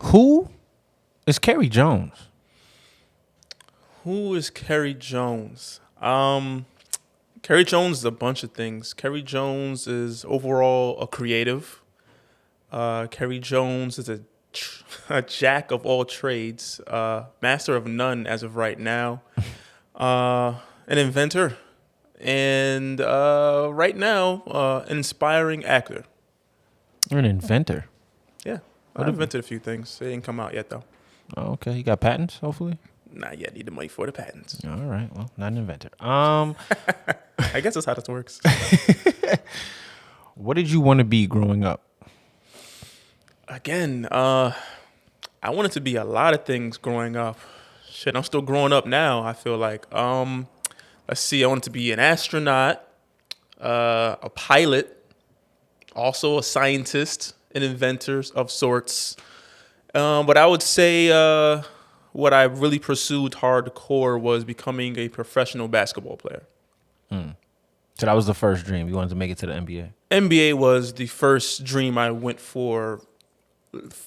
Who is Kerry Jones? Who is Kerry Jones? Kerry Jones is a bunch of things. Kerry Jones is overall a creative. Kerry Jones is a jack of all trades, master of none as of right now, an inventor, and right now, an inspiring actor. You're an inventor. Yeah, I've invented a few things. They didn't come out yet, though. Oh, okay. You got patents, hopefully? Not yet. Need the money for the patents. All right. Well, not an inventor. I guess that's how this works. What did you want to be growing up? Again, I wanted to be a lot of things growing up. Shit, I'm still growing up now, I feel like. Let's see, I wanted to be an astronaut, a pilot, also a scientist, an inventor of sorts. But I would say what I really pursued hardcore was becoming a professional basketball player. So that was the first dream. You wanted to make it to the NBA. NBA was the first dream I went for,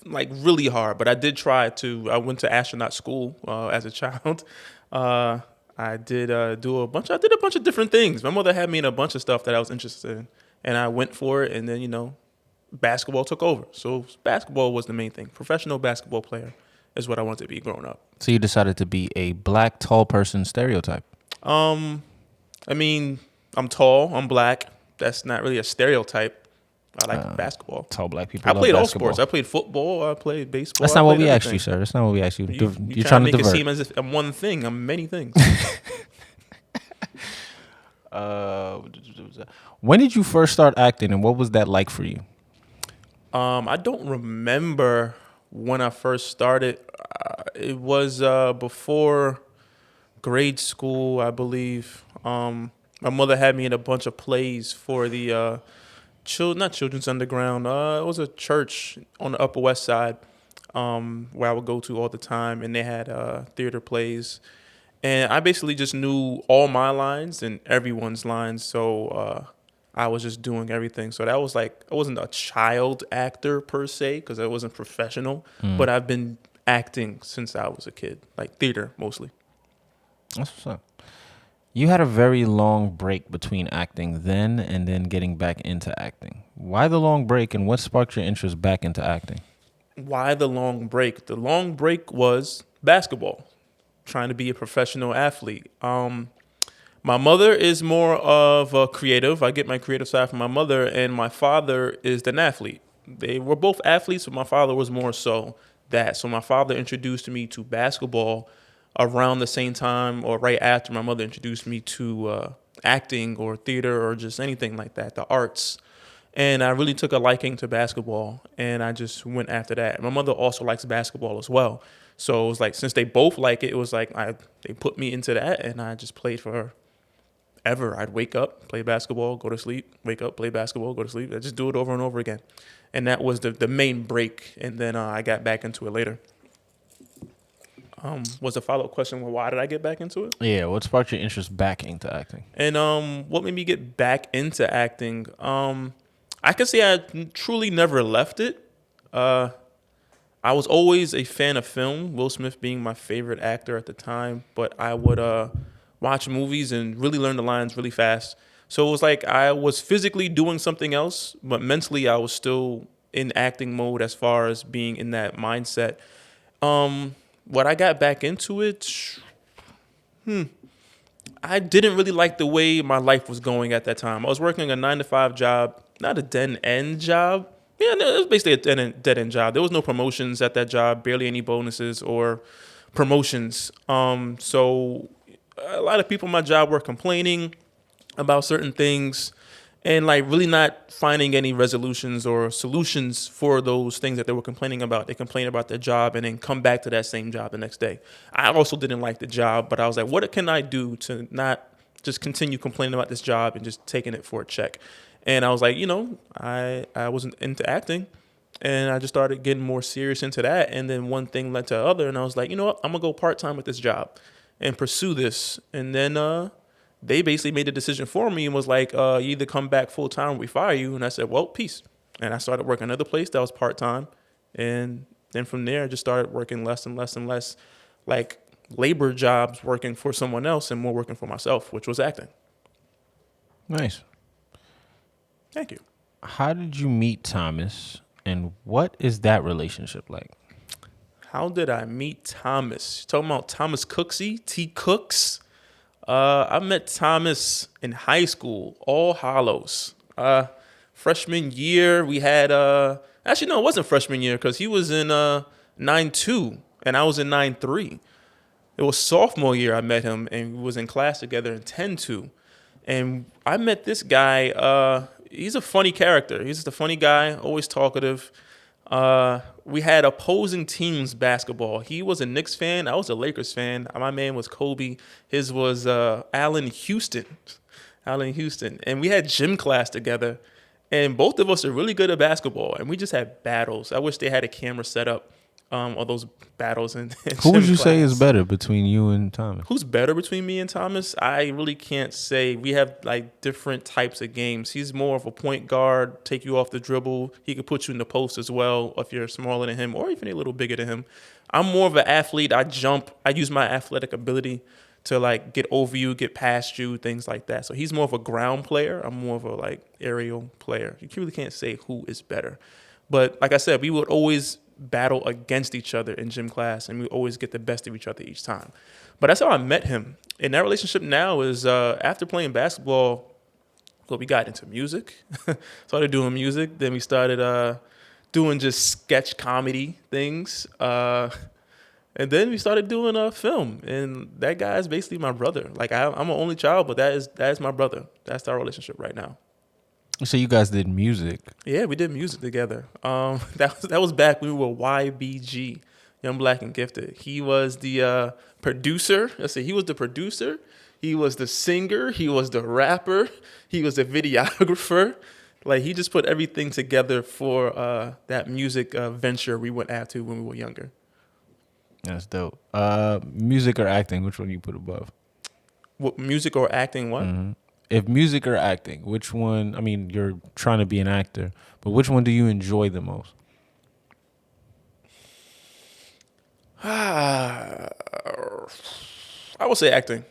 like really hard. But I did try to. I went to astronaut school as a child. I did do a bunch. I did a bunch of different things. My mother had me in a bunch of stuff that I was interested in, and I went for it. And then basketball took over. So basketball was the main thing. Professional basketball player is what I wanted to be growing up. So you decided to be a black tall person stereotype. I mean, I'm tall, I'm black. That's not really a stereotype. I like basketball. Tall black people. I love played all basketball. sports. I played football. I played baseball. That's not what we asked you, sir. That's not what we asked you. You're trying to to make it divert. seem as if I'm one thing. I'm many things. When did you first start acting, and what was that like for you? I don't remember when I first started. It was before grade school, I believe. My mother had me in a bunch of plays for the not Children's Underground. It was a church on the Upper West Side where I would go to all the time, and they had theater plays. And I basically just knew all my lines and everyone's lines, so I was just doing everything. So that was like, I wasn't a child actor per se because I wasn't professional, but I've been acting since I was a kid, like theater mostly. That's what's up. You had a very long break between acting then and then getting back into acting. Why the long break, and what sparked your interest back into acting? Why the long break? The long break was basketball, trying to be a professional athlete. My mother is more of a creative. I get my creative side from my mother, and my father is an athlete. They were both athletes, but my father was more so that. So my father introduced me to basketball around the same time or right after my mother introduced me to acting or theater or just anything like that, the arts. And I really took a liking to basketball, and I just went after that. My mother also likes basketball as well. So it was like, since they both like it, it was like they put me into that, and I just played for her ever. I'd wake up, play basketball, go to sleep, wake up, play basketball, go to sleep. I just do it over and over again. And that was the main break, and then I got back into it later. Was a follow-up question, well, why did I get back into it? Yeah, what sparked your interest back into acting? And what made me get back into acting? I can say I truly never left it. I was always a fan of film, Will Smith being my favorite actor at the time, but I would watch movies and really learn the lines really fast. So it was like I was physically doing something else, but mentally I was still in acting mode as far as being in that mindset. When I got back into it, I didn't really like the way my life was going at that time. I was working a 9-to-5 job, not a dead-end job. Yeah, no, it was basically a dead-end job. There was no promotions at that job, barely any bonuses or promotions. So a lot of people in my job were complaining about certain things and like really not finding any resolutions or solutions for those things that they were complaining about. They complain about their job and then come back to that same job the next day. I also didn't like the job, but I was like, what can I do to not just continue complaining about this job and just taking it for a check? And I was like, I wasn't into acting, and I just started getting more serious into that. And then one thing led to the other, and I was like, you know what? I'm going to go part-time with this job. and pursue this. And then they basically made the decision for me and was like, you either come back full time or we fire you. And I said, well, peace. And I started working another place that was part time. And then from there, I just started working less and less and less, like labor jobs, working for someone else and more working for myself, which was acting. Nice. Thank you. How did you meet Thomas, and what is that relationship like? How did I meet Thomas? You're talking about Thomas Cooksey, T. Cooks. I met Thomas in high school, All Hallows. Freshman year, we had actually no, it wasn't freshman year because he was in 9-2 and I was in 9-3. It was sophomore year I met him and we was in class together in 10-2. And I met this guy. He's a funny character. He's just a funny guy, always talkative. We had opposing teams basketball. He was a Knicks fan. I was a Lakers fan. My man was Kobe. His was Allen Houston. And we had gym class together. And both of us are really good at basketball. And we just had battles. I wish they had a camera set up. All those battles in Who would you say is better between you and Thomas? Who's better between me and Thomas? I really can't say. We have like different types of games. He's more of a point guard, take you off the dribble. He could put you in the post as well if you're smaller than him or even a little bigger than him. I'm more of an athlete. I jump. I use my athletic ability to like get over you, get past you, things like that. So he's more of a ground player. I'm more of a like aerial player. You really can't say who is better. But like I said, we would always battle against each other in gym class, and we always get the best of each other each time. But that's how I met him. And that relationship now is after playing basketball, well, we got into music, started doing music. Then we started doing just sketch comedy things. And then we started doing film. And that guy is basically my brother. Like I'm an only child, but that is my brother. That's our relationship right now. So you guys did music. Yeah, we did music together. That was back when we were YBG, Young Black and Gifted. He was the producer. Let's see, he was the producer. He was the singer. He was the rapper. He was the videographer. Like he just put everything together for that music venture we went after when we were younger. That's dope. Music or acting? Which one do you put above? What, music or acting? What? Mm-hmm. If music or acting, which one? I mean, you're trying to be an actor, but which one do you enjoy the most? I would say acting.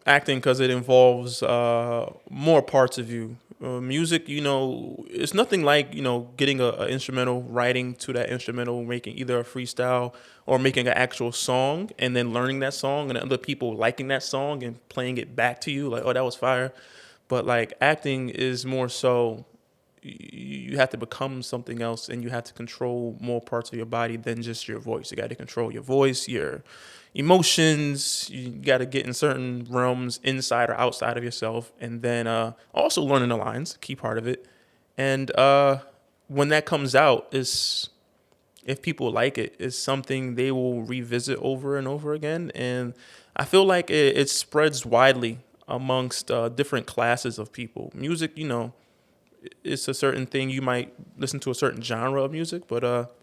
Acting because it involves more parts of you. Music, it's nothing like, getting an instrumental, writing to that instrumental, making either a freestyle or making an actual song and then learning that song and other people liking that song and playing it back to you like, oh, that was fire. But like acting is more so you have to become something else and you have to control more parts of your body than just your voice. You got to control your voice, your emotions. You got to get in certain realms inside or outside of yourself. And then also learning the lines, key part of it. And when that comes out, if people like it, it's something they will revisit over and over again. And I feel like it spreads widely amongst different classes of people. Music, it's a certain thing. You might listen to a certain genre of music, but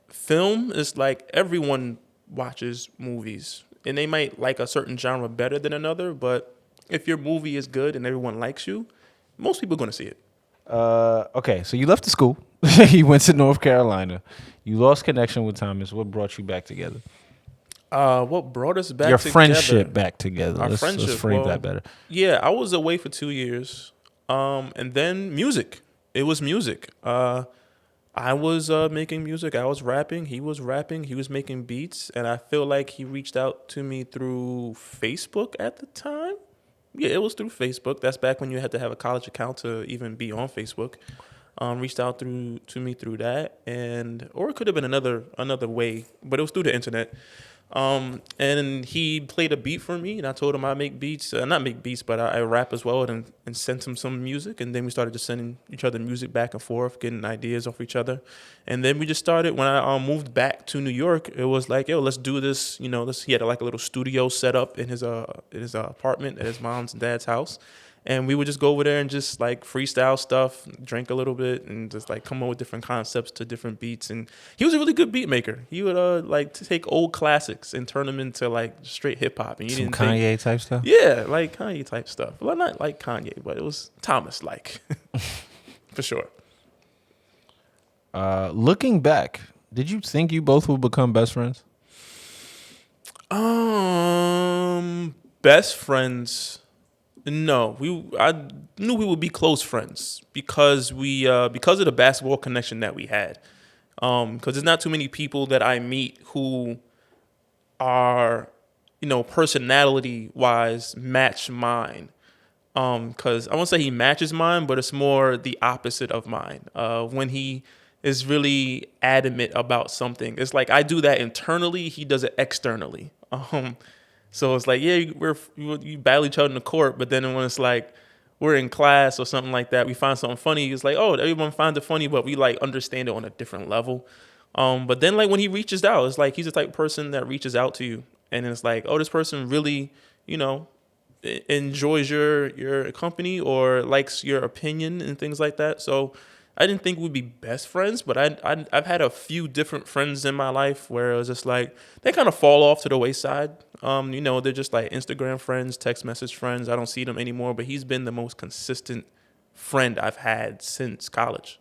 film is like everyone watches movies. And they might like a certain genre better than another, but if your movie is good and everyone likes you, most people are going to see it. Okay, so you left the school. You went to North Carolina. You lost connection with Thomas. What brought you back together? What brought us back Your together? friendship back together. Our Let's friendship. frame that better. Yeah, I was away for 2 years. And then music. It was music. I was making music. I was rapping. He was rapping. He was making beats. And I feel like he reached out to me through Facebook at the time. Yeah, it was through Facebook. That's back when you had to have a college account to even be on Facebook. Reached out to me through that, or it could have been another way, but it was through the internet. And he played a beat for me, and I told him I make beats, not make beats, but I rap as well, and sent him some music, and then we started just sending each other music back and forth, getting ideas off each other, and then we just started. When I moved back to New York, it was like, yo, let's do this. He had like a little studio set up in his apartment at his mom's and dad's house. And we would just go over there and just like freestyle stuff, drink a little bit, and just like come up with different concepts to different beats. And he was a really good beat maker. He would like take old classics and turn them into like straight hip hop. And you Some didn't Kanye think, type stuff. yeah, like Kanye type stuff. Well, not like Kanye, but it was Thomas like for sure. Looking back, did you think you both would become best friends? Best friends. No, I knew we would be close friends because because of the basketball connection that we had. Because there's not too many people that I meet who are, personality wise match mine. Because I won't say he matches mine, but it's more the opposite of mine. When he is really adamant about something, it's like I do that internally, he does it externally. So it's like, yeah, you battle each other in the court, but then when it's like we're in class or something like that, we find something funny. It's like, oh, everyone finds it funny, but we like understand it on a different level. But then like when he reaches out, it's like he's the type of person that reaches out to you, and it's like, oh, this person really, enjoys your company or likes your opinion and things like that. So I didn't think we'd be best friends, but I've had a few different friends in my life where it was just like they kind of fall off to the wayside. They're just like Instagram friends, text message friends. I don't see them anymore, but he's been the most consistent friend I've had since college.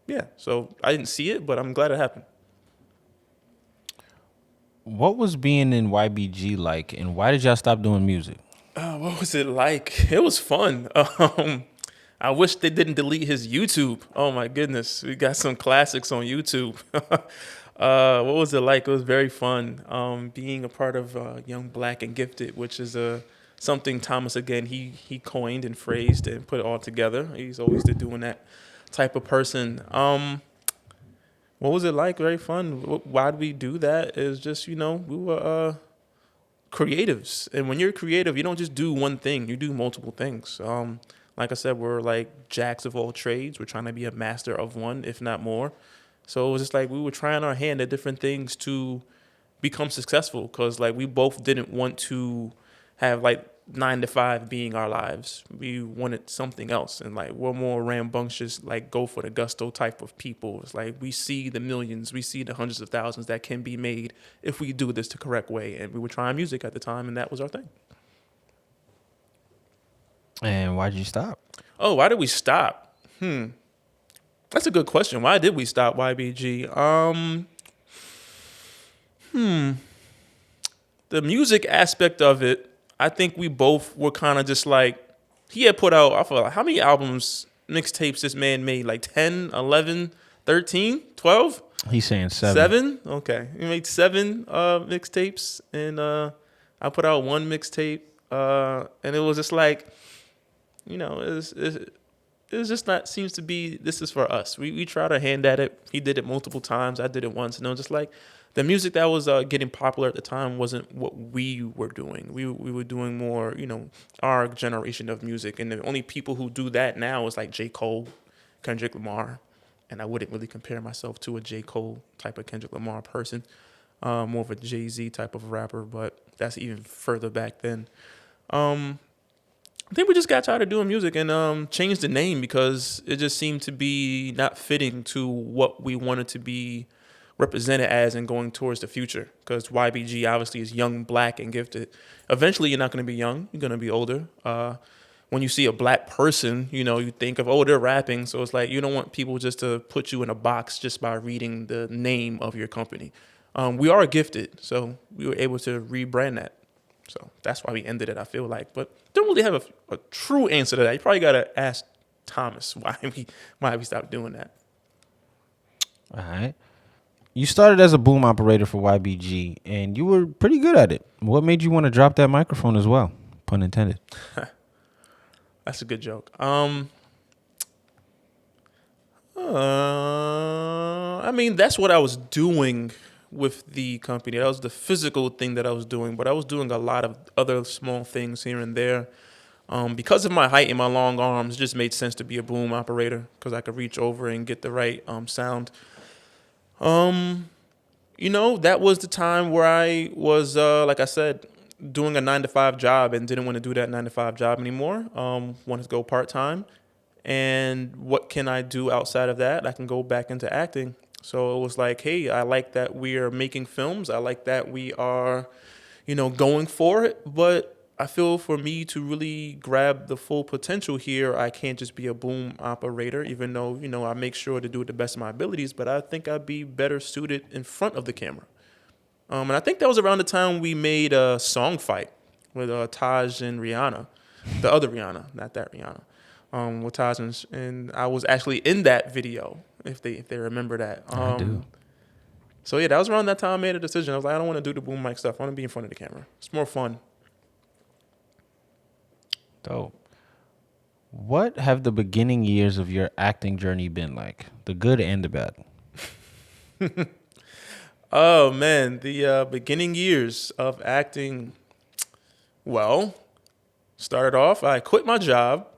Yeah, so I didn't see it, but I'm glad it happened. What was being in YBG like, and why did y'all stop doing music? What was it like? It was fun. I wish they didn't delete his YouTube. Oh my goodness, we got some classics on YouTube. What was it like? It was very fun. Being a part of Young Black and Gifted, which is something Thomas again he coined and phrased and put it all together. He's always doing that type of person. What was it like? Very fun. Why did we do that? Is just we were creatives, and when you're creative, you don't just do one thing. You do multiple things. Like I said, we're like jacks of all trades. We're trying to be a master of one, if not more. So it was just like we were trying our hand at different things to become successful, because like we both didn't want to have like 9 to 5 being our lives. We wanted something else, and like we're more rambunctious, like go for the gusto type of people. It's like we see the millions, we see the hundreds of thousands that can be made if we do this the correct way. And we were trying music at the time, and that was our thing. And why'd you stop? Oh, why did we stop? That's a good question. Why did we stop YBG? The music aspect of it, I think we both were kind of just like, he had put out, I feel like, how many albums, mixtapes this man made? Like 10, 11, 13, 12? He's saying 7. 7? Okay. He made 7 mixtapes, and I put out 1 mixtape, and it was just like, it's just not, seems to be, this is for us. We tried our hand at it. He did it multiple times. I did it once. And it was just like, the music that was getting popular at the time wasn't what we were doing. We were doing more, our generation of music. And the only people who do that now is like J. Cole, Kendrick Lamar. And I wouldn't really compare myself to a J. Cole type of Kendrick Lamar person. More of a Jay-Z type of rapper, but that's even further back then. I think we just got tired of doing music and changed the name because it just seemed to be not fitting to what we wanted to be represented as and going towards the future. Because YBG obviously is young, black, and gifted. Eventually, you're not going to be young. You're going to be older. When you see a black person, you think of, oh, they're rapping. So it's like you don't want people just to put you in a box just by reading the name of your company. We are gifted, so we were able to rebrand that. So that's why we ended it, I feel like. But don't really have a true answer to that. You probably got to ask Thomas why we stopped doing that. All right. You started as a boom operator for YBG, and you were pretty good at it. What made you want to drop that microphone as well? Pun intended. That's a good joke. That's what I was doing with the company. That was the physical thing that I was doing, but I was doing a lot of other small things here and there. Because of my height and my long arms, it just made sense to be a boom operator because I could reach over and get the right sound. That was the time where I was, like I said, doing a 9 to 5 job and didn't want to do that 9 to 5 job anymore. Wanted to go part-time. And what can I do outside of that? I can go back into acting. So it was like, hey, I like that we are making films. I like that we are, going for it. But I feel for me to really grab the full potential here, I can't just be a boom operator, even though, I make sure to do it the best of my abilities. But I think I'd be better suited in front of the camera. And I think that was around the time we made a Song Fight with Taj and Rihanna, the other Rihanna, not that Rihanna, with Taj and I was actually in that video, if they remember that. I do. So yeah, that was around that time I made a decision. I was like, I don't want to do the boom mic stuff. I want to be in front of the camera. It's more fun. Dope. What have the beginning years of your acting journey been like? The good and the bad. Oh man, the beginning years of acting. Well, started off, I quit my job,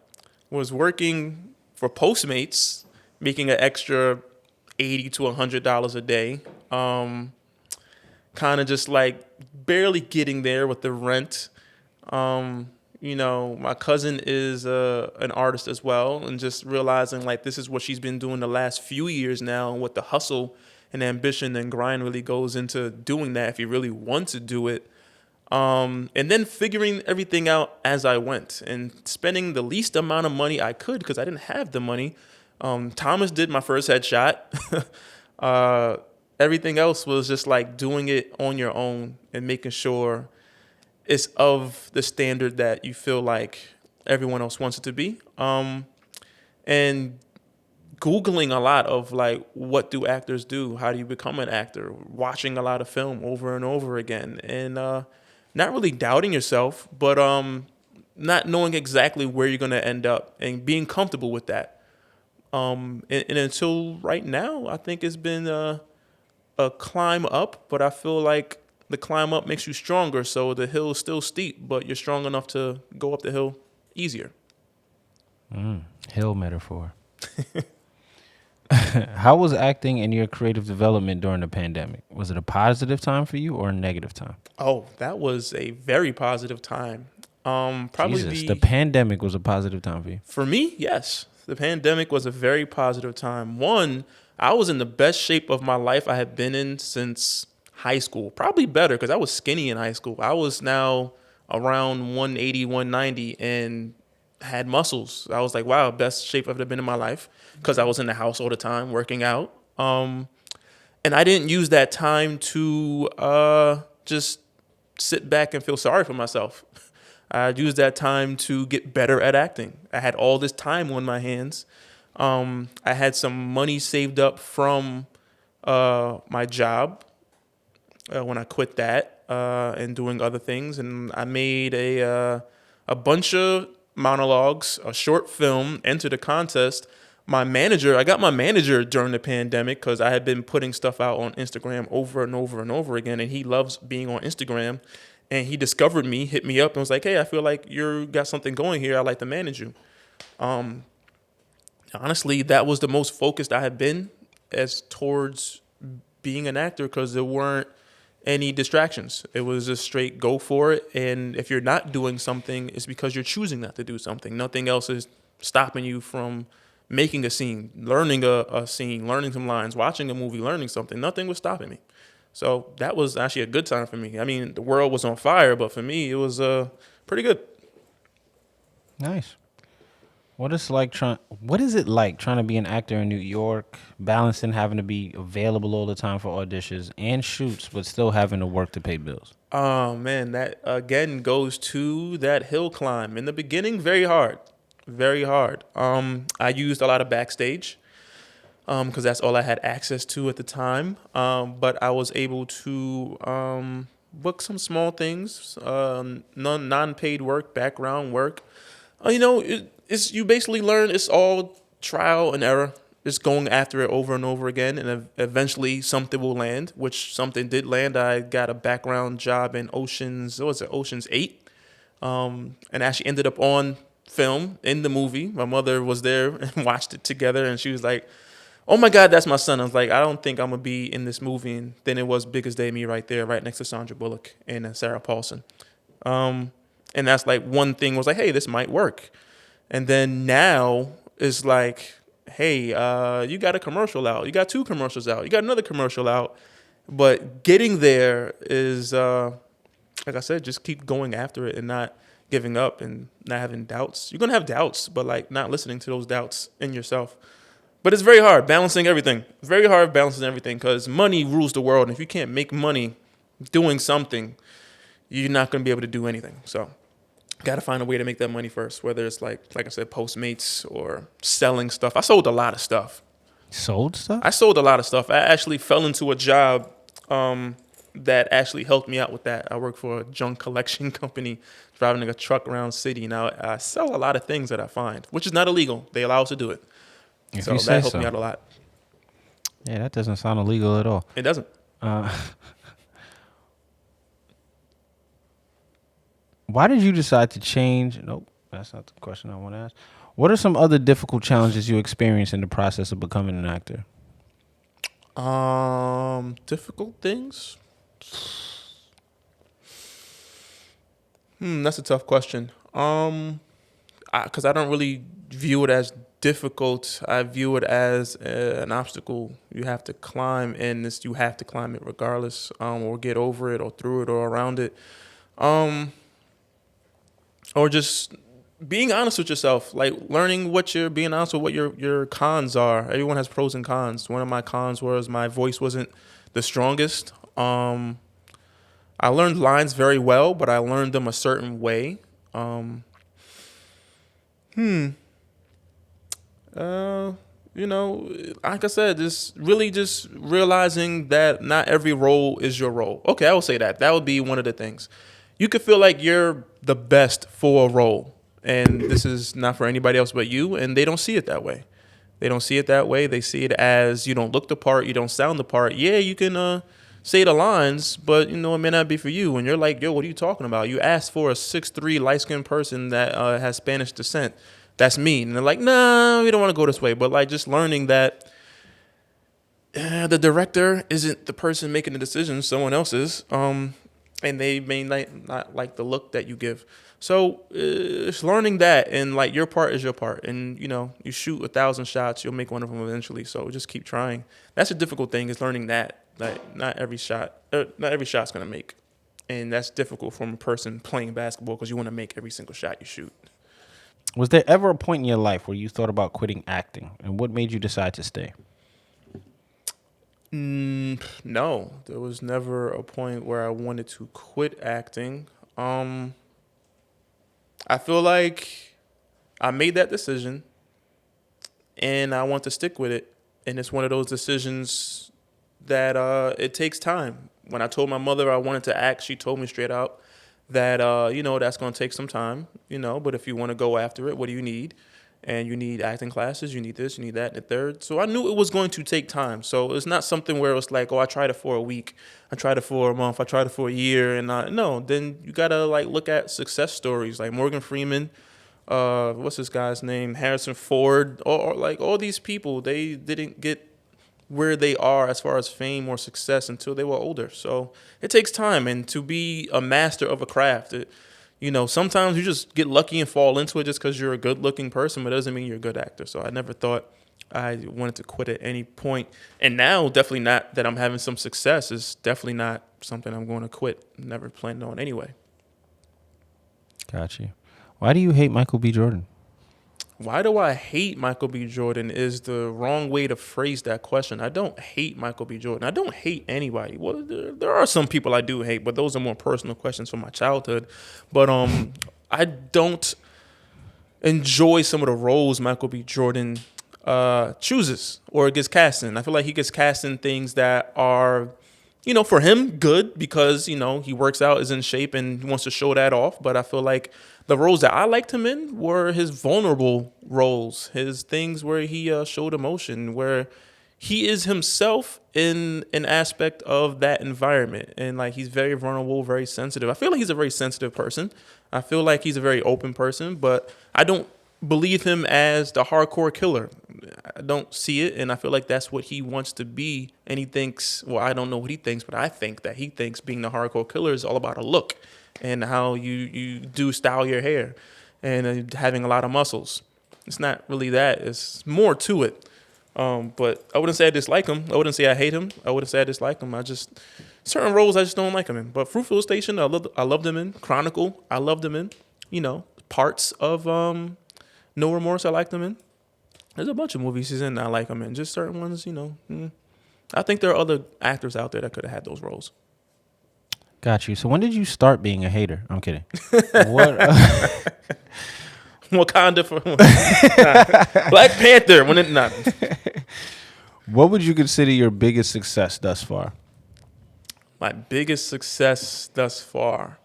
was working for Postmates, making an extra $80 to $100 a day. Kind of just like barely getting there with the rent. My cousin is an artist as well, and just realizing like this is what she's been doing the last few years now, and what the hustle and ambition and grind really goes into doing that if you really want to do it. And then figuring everything out as I went and spending the least amount of money I could because I didn't have the money. Thomas did my first headshot. Everything else was just like doing it on your own and making sure it's of the standard that you feel like everyone else wants it to be. And Googling a lot of like, what do actors do? How do you become an actor? Watching a lot of film over and over again. And not really doubting yourself, but not knowing exactly where you're going to end up and being comfortable with that. And until right now, I think it's been a climb up, but I feel like the climb up makes you stronger. So the hill is still steep, but you're strong enough to go up the hill easier. Hill metaphor. How was acting and your creative development during the pandemic? Was it a positive time for you or a negative time? Oh, that was a very positive time. Probably Jesus, the pandemic was a positive time for you. For me, yes. The pandemic was a very positive time. One, I was in the best shape of my life I had been in since high school. Probably better because I was skinny in high school. I was now around 180, 190 and had muscles. I was like, wow, best shape I've ever been in my life because I was in the house all the time working out. And I didn't use that time to just sit back and feel sorry for myself. I used that time to get better at acting. I had all this time on my hands. I had some money saved up from my job when I quit that and doing other things. And I made a bunch of monologues, a short film, entered a contest. I got my manager during the pandemic because I had been putting stuff out on Instagram over and over and over again. And he loves being on Instagram. And he discovered me, hit me up, and was like, hey, I feel like you got something going here. I'd like to manage you. Honestly, that was the most focused I had been as towards being an actor because there weren't any distractions. It was just straight go for it. And if you're not doing something, it's because you're choosing not to do something. Nothing else is stopping you from making a scene, learning a scene, learning some lines, watching a movie, learning something. Nothing was stopping me. So that was actually a good time for me. I mean, the world was on fire, but for me, it was pretty good. Nice. What is it like trying to be an actor in New York, balancing having to be available all the time for auditions and shoots, but still having to work to pay bills? Oh man, that again goes to that hill climb. In the beginning, very hard, very hard. I used a lot of backstage. Because that's all I had access to at the time. But I was able to book some small things, non-paid work, background work. It's you basically learn it's all trial and error. Just going after it over and over again, and eventually something will land, which something did land. I got a background job in Ocean's 8, and actually ended up on film in the movie. My mother was there and watched it together, and she was like, oh my God, that's my son. I was like, I don't think I'm going to be in this movie. And then it was Biggest Day Me right there, right next to Sandra Bullock and Sarah Paulson. And that's like one thing was like, hey, this might work. And then now it's like, hey, you got a commercial out. You got 2 commercials out. You got another commercial out. But getting there is, like I said, just keep going after it and not giving up and not having doubts. You're going to have doubts, but like not listening to those doubts in yourself. But it's very hard balancing everything. It's very hard balancing everything because money rules the world. And if you can't make money doing something, you're not going to be able to do anything. So got to find a way to make that money first, whether it's like I said, Postmates or selling stuff. I sold a lot of stuff. Sold stuff? I sold a lot of stuff. I actually fell into a job that actually helped me out with that. I work for a junk collection company, driving a truck around city. Now I sell a lot of things that I find, which is not illegal. They allow us to do it. If So you say that helped so. me out a lot. Yeah, that doesn't sound illegal at all. It doesn't. Why did you decide to change? Nope, that's not the question I want to ask. What are some other difficult challenges you experienced in the process of becoming an actor? Difficult things? That's a tough question. Because I don't really view it as difficult. I view it as an obstacle you have to climb, and you have to climb it regardless, or get over it, or through it, or around it, or just being honest with yourself, like learning being honest with what your cons are. Everyone has pros and cons. One of my cons was my voice wasn't the strongest. I learned lines very well, but I learned them a certain way. Like I said, just realizing that not every role is your role. Okay, I will say that. That would be one of the things. You could feel like you're the best for a role, and this is not for anybody else but you, and they don't see it that way. They don't see it that way. They see it as you don't look the part, you don't sound the part. Yeah, you can say the lines, but it may not be for you. And you're like, yo, what are you talking about? You asked for a 6'3" light-skinned person that has Spanish descent. That's me. And they're like, nah, we don't want to go this way. But like just learning that the director isn't the person making the decision, someone else is. And they may not like the look that you give. So it's learning that, and like your part is your part. And you shoot 1,000 shots, you'll make one of them eventually. So just keep trying. That's a difficult thing, is learning that not every shot's gonna make, and that's difficult from a person playing basketball because you want to make every single shot you shoot. Was there ever a point in your life where you thought about quitting acting, and what made you decide to stay? No, there was never a point where I wanted to quit acting. I feel like I made that decision and I want to stick with it. And it's one of those decisions that it takes time. When I told my mother I wanted to act, she told me straight out that, that's going to take some time, but if you want to go after it, what do you need? And you need acting classes, you need this, you need that, and the third. So I knew it was going to take time. So it's not something where it's like, oh, I tried it for a week, I tried it for a month, I tried it for a year, and no. Then you gotta like look at success stories like Morgan Freeman, what's this guy's name, Harrison Ford, or like all these people. They didn't get where they are as far as fame or success until they were older. So it takes time, and to be a master of a craft, sometimes you just get lucky and fall into it just because you're a good-looking person, but it doesn't mean you're a good actor. So I never thought I wanted to quit at any point. And now, definitely not that I'm having some success. It's definitely not something I'm going to quit. Never planned on anyway. Got you. Why do you hate Michael B. Jordan? Why do I hate Michael B. Jordan is the wrong way to phrase that question. I don't hate Michael B. Jordan. I don't hate anybody. Well, there are some people I do hate, but those are more personal questions from my childhood. But I don't enjoy some of the roles Michael B. Jordan chooses or gets cast in. I feel like he gets cast in things that are, for him, good because, he works out, is in shape, and wants to show that off. But I feel like the roles that I liked him in were his vulnerable roles, his things where he showed emotion, where he is himself in an aspect of that environment. And like he's very vulnerable, very sensitive. I feel like he's a very sensitive person. I feel like he's a very open person, but I don't believe him as the hardcore killer. I don't see it, and I feel like that's what he wants to be. And he thinks, well, I don't know what he thinks, but I think that he thinks being the hardcore killer is all about a look and how you do style your hair and having a lot of muscles. It's not really that. It's more to it. But I wouldn't say I dislike him. I wouldn't say I hate him. I wouldn't say I dislike him. I just certain roles I just don't like him in. But Fruitvale Station, I loved him in. Chronicle, I loved him in. Parts of No Remorse, I liked him in. There's a bunch of movies he's in that I like him in. Just certain ones, I think there are other actors out there that could have had those roles. Got you. So when did you start being a hater? I'm kidding. What? Wakanda for Black Panther. When it not. What would you consider your biggest success thus far? My biggest success thus far.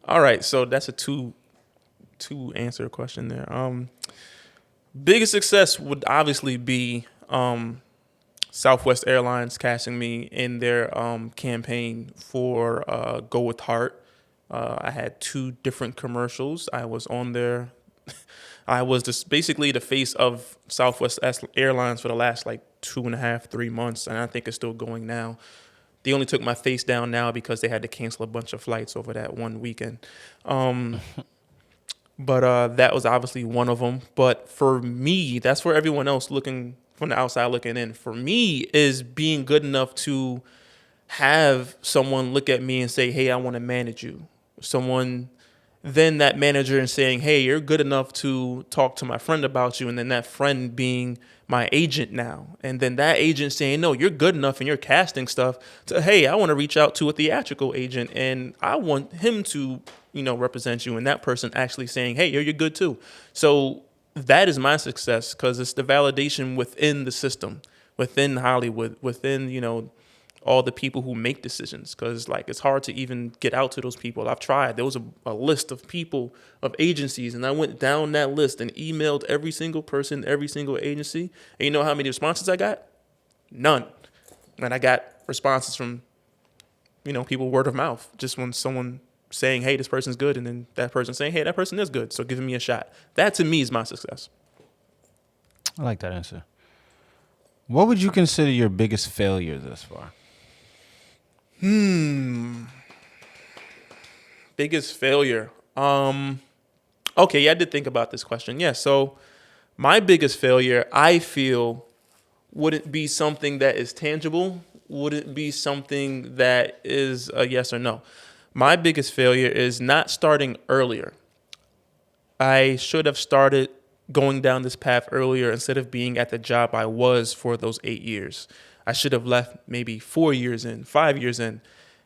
All right, so that's a two answer question there. Biggest success would obviously be Southwest Airlines casting me in their campaign for Go With Heart. I had 2 different commercials. I was on there. I was basically the face of Southwest Airlines for the last 2.5, 3 months, and I think it's still going now. They only took my face down now because they had to cancel a bunch of flights over that one weekend. But that was obviously one of them. But for me, that's for everyone else looking from the outside looking in. For me, is being good enough to have someone look at me and say, hey, I want to manage you. Then that manager and saying, hey, you're good enough to talk to my friend about you. And then that friend being my agent now. And then that agent saying, no, you're good enough and you're casting stuff to, hey, I want to reach out to a theatrical agent and I want him to, represent you. And that person actually saying, hey, you're good too. So that is my success because it's the validation within the system, within Hollywood, within, all the people who make decisions, because it's hard to even get out to those people. I've tried. There was a list of people, of agencies, and I went down that list and emailed every single person, every single agency. And you know how many responses I got? None. And I got responses from, people word of mouth, just when someone saying, hey, this person's good, and then that person saying, hey, that person is good, so giving me a shot. That to me is my success. I like that answer. What would you consider your biggest failure thus far? Biggest failure. Okay, yeah, I did think about this question. Yeah, so my biggest failure, I feel, wouldn't be something that is tangible, wouldn't be something that is a yes or no. My biggest failure is not starting earlier. I should have started going down this path earlier instead of being at the job I was for those 8 years. I should have left maybe 4 years in, 5 years in,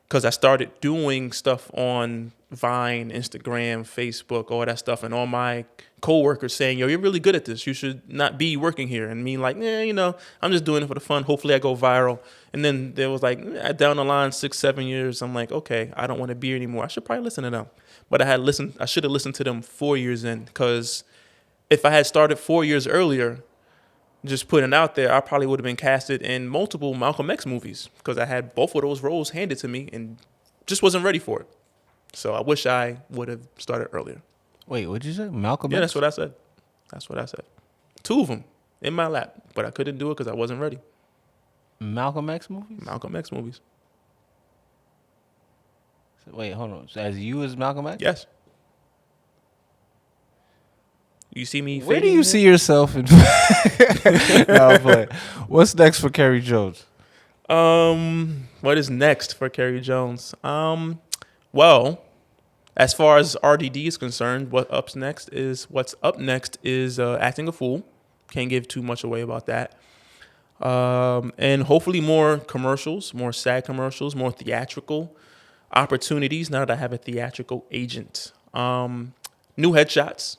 because I started doing stuff on Vine, Instagram, Facebook, all that stuff, and all my coworkers saying, yo, you're really good at this. You should not be working here. And me I'm just doing it for the fun. Hopefully I go viral. And then there was down the line 6, 7 years, I'm like, okay, I don't want to be here anymore. I should probably listen to them. But I should have listened to them 4 years in, because if I had started 4 years earlier, just putting it out there, I probably would have been casted in multiple Malcolm X movies because I had both of those roles handed to me and just wasn't ready for it. So I wish I would have started earlier. Wait, what'd you say? Malcolm X? Yeah, that's what I said. 2 of them in my lap, but I couldn't do it because I wasn't ready. Malcolm X movies? Malcolm X movies. Wait, hold on. So as you as Malcolm X? Yes. You see me? Where do you see yourself in? No, but what's next for Kerry Jones? What is next for Kerry Jones? Well, as far as RDD is concerned, what's up next is acting a fool. Can't give too much away about that. And hopefully more commercials, more SAG commercials, more theatrical opportunities now that I have a theatrical agent. New headshots.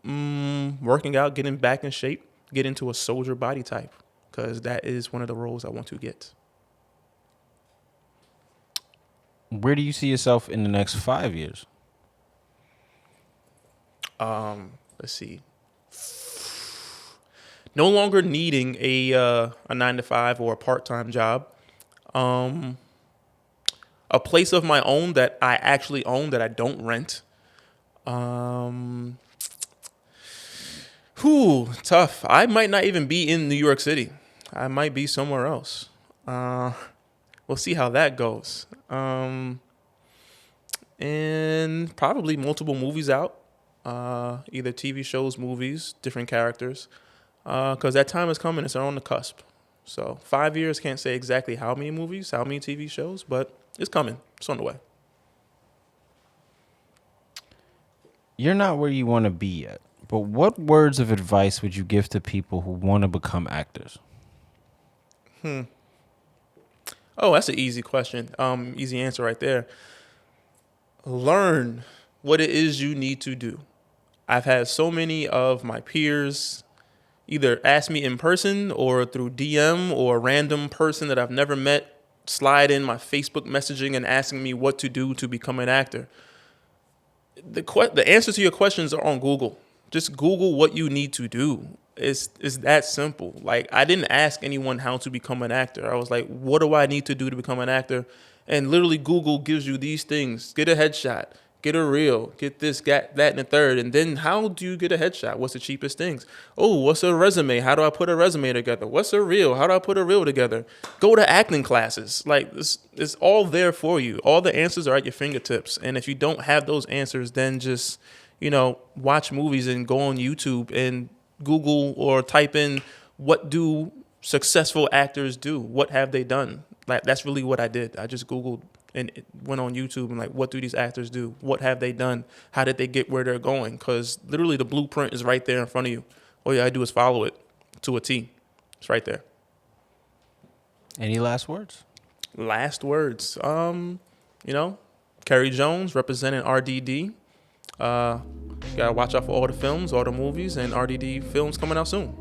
Working out, getting back in shape, get into a soldier body type, because that is one of the roles I want to get. Where do you see yourself in the next 5 years? Let's see. No longer needing a 9-to-5 or a part-time job. A place of my own that I actually own, that I don't rent. Whew, tough. I might not even be in New York City. I might be somewhere else. We'll see how that goes. And probably multiple movies out. Either TV shows, movies, different characters. Because that time is coming. It's on the cusp. So 5 years, can't say exactly how many movies, how many TV shows, but it's coming. It's on the way. You're not where you want to be yet, but what words of advice would you give to people who want to become actors? Oh, that's an easy question. Easy answer right there. Learn what it is you need to do. I've had so many of my peers either ask me in person or through DM or a random person that I've never met slide in my Facebook messaging and asking me what to do to become an actor. The answer to your questions are on Google. Just Google what you need to do. It's that simple. Like, I didn't ask anyone how to become an actor. I was like, what do I need to do to become an actor? And literally Google gives you these things. Get a headshot, get a reel, get this, get that, and the third. And then how do you get a headshot? What's the cheapest things? Oh, what's a resume? How do I put a resume together? What's a reel? How do I put a reel together? Go to acting classes. Like, it's all there for you. All the answers are at your fingertips. And if you don't have those answers, then just, watch movies and go on YouTube and Google or type in, what do successful actors do? What have they done? Like, that's really what I did. I just Googled and went on YouTube and like, what do these actors do? What have they done? How did they get where they're going? Because literally the blueprint is right there in front of you. All you gotta do is follow it to a T. It's right there. Any last words? Last words. Kerry Jones representing RDD. Gotta watch out for all the films, all the movies, and RDD films coming out soon.